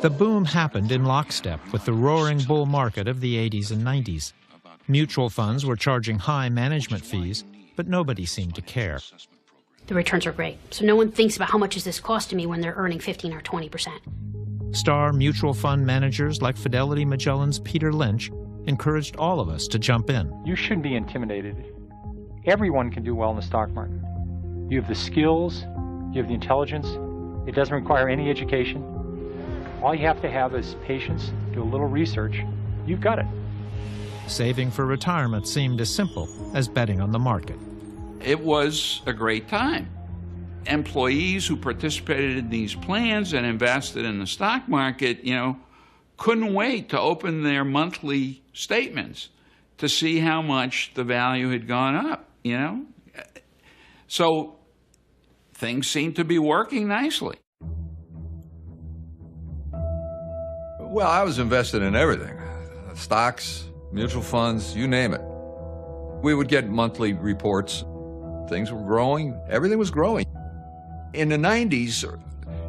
The boom happened in lockstep with the roaring bull market of the 80s and 90s. Mutual funds were charging high management fees, but nobody seemed to care. The returns are great, so no one thinks about how much is this costing me when they're earning 15 or 20%. Star mutual fund managers like Fidelity Magellan's Peter Lynch encouraged all of us to jump in. You shouldn't be intimidated. Everyone can do well in the stock market. You have the skills, you have the intelligence. It doesn't require any education. All you have to have is patience, do a little research. You've got it. Saving for retirement seemed as simple as betting on the market. It was a great time. Employees who participated in these plans and invested in the stock market, couldn't wait to open their monthly statements to see how much the value had gone up, So things seemed to be working nicely. Well, I was invested in everything. Stocks, mutual funds, you name it. We would get monthly reports. Things were growing. Everything was growing. In the 90s,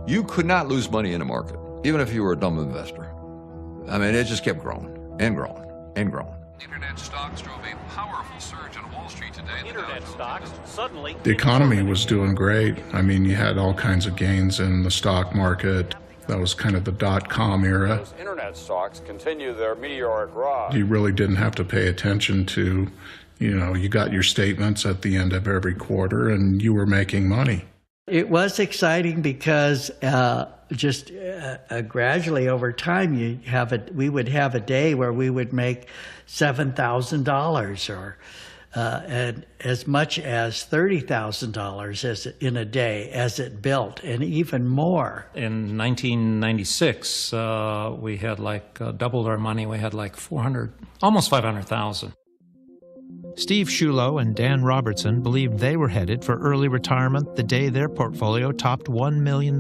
you could not lose money in the market, even if you were a dumb investor. I mean, it just kept growing and growing and growing. Internet stocks drove a powerful surge on Wall Street today. Internet stocks suddenly... The economy was doing great. I mean, you had all kinds of gains in the stock market. That was kind of the dot-com era. Those internet stocks continue their meteoric rise. You really didn't have to pay attention to, you got your statements at the end of every quarter and you were making money. It was exciting because gradually over time, we would have a day where we would make $7,000 or and as much as $30,000 in a day as it built, and even more. In 1996, we had doubled our money. We had almost 500,000. Steve Shulo and Dan Robertson believed they were headed for early retirement the day their portfolio topped $1 million.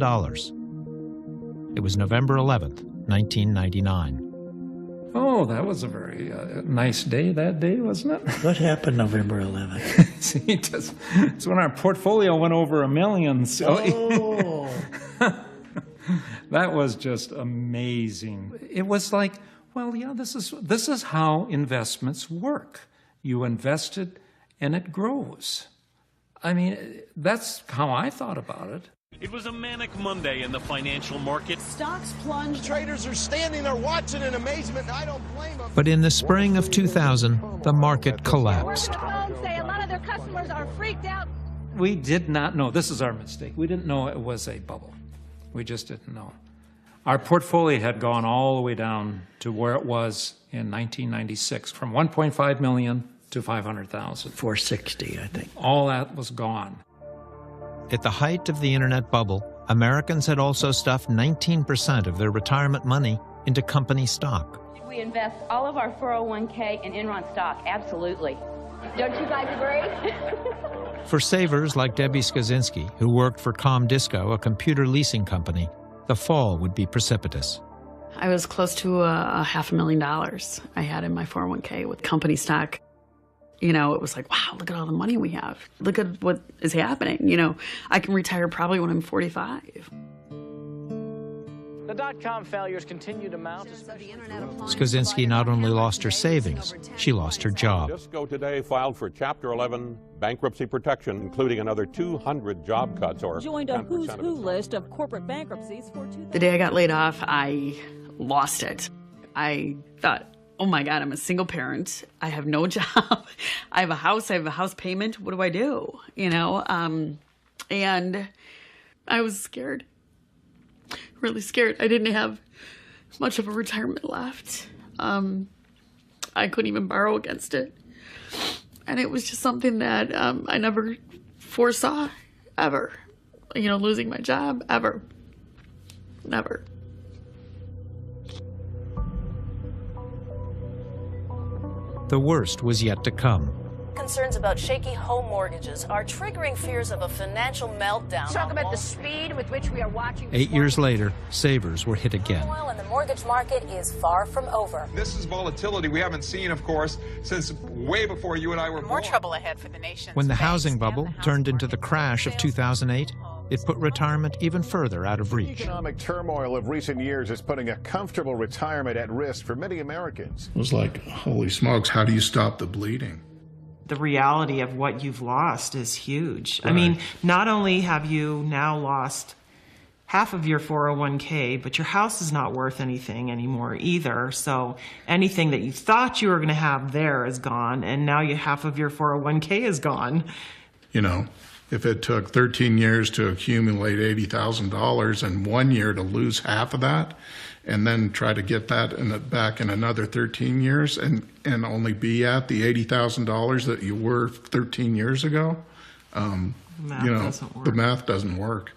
It was November 11th, 1999. Oh, that was a very nice day that day, wasn't it? What happened November 11th? See, it's when our portfolio went over $1 million. So that was just amazing. It was like, well, yeah, this is how investments work. You invested and it grows. I mean, that's how I thought about it. It was a manic Monday in the financial market. Stocks plunged. Traders are standing there watching in amazement, and I don't blame them. But in the spring of 2000, the market collapsed. Say a lot of their customers are freaked out. We did not know. This is our mistake. We didn't know it was a bubble. We just didn't know. Our portfolio had gone all the way down to where it was in 1996, from 1.5 million to 500,000. 460, I think. All that was gone. At the height of the internet bubble, Americans had also stuffed 19% of their retirement money into company stock. We invest all of our 401k in Enron stock, absolutely. Don't you guys agree? For savers like Debbie Skaczynski, who worked for ComDisco, a computer leasing company, the fall would be precipitous. I was close to $500,000 I had in my 401k with company stock. It was like, wow, look at all the money we have. Look at what is happening. I can retire probably when I'm 45. The dot-com failures continue to mount. Skaczynski not only lost her savings, she lost her job. Cisco today filed for Chapter 11 bankruptcy protection, including another 200 job cuts. Joined a who's who list of corporate bankruptcies for The day I got laid off, I lost it. I thought, oh my God, I'm a single parent. I have no job. I have a house payment. What do I do? And I was scared, really scared. I didn't have much of a retirement left. I couldn't even borrow against it. And it was just something that I never foresaw, ever. Losing my job, ever. Never. The worst was yet to come. Concerns about shaky home mortgages are triggering fears of a financial meltdown. Talk about the speed with which we are watching. 8 years later, savers were hit again. Meanwhile, and the mortgage market is far from over. This is volatility we haven't seen, of course, since way before you and I were born. More trouble ahead for the nation. When the housing bubble turned into the crash of 2008, It put retirement even further out of reach. The economic turmoil of recent years is putting a comfortable retirement at risk for many Americans. It was like, holy smokes, how do you stop the bleeding? The reality of what you've lost is huge. Right. I mean, not only have you now lost half of your 401k, but your house is not worth anything anymore either. So anything that you thought you were going to have there is gone, and now half of your 401k is gone. You know, if it took 13 years to accumulate $80,000 and 1 year to lose half of that, and then try to get that back in another 13 years and only be at the $80,000 that you were 13 years ago, Math doesn't work. The math doesn't work.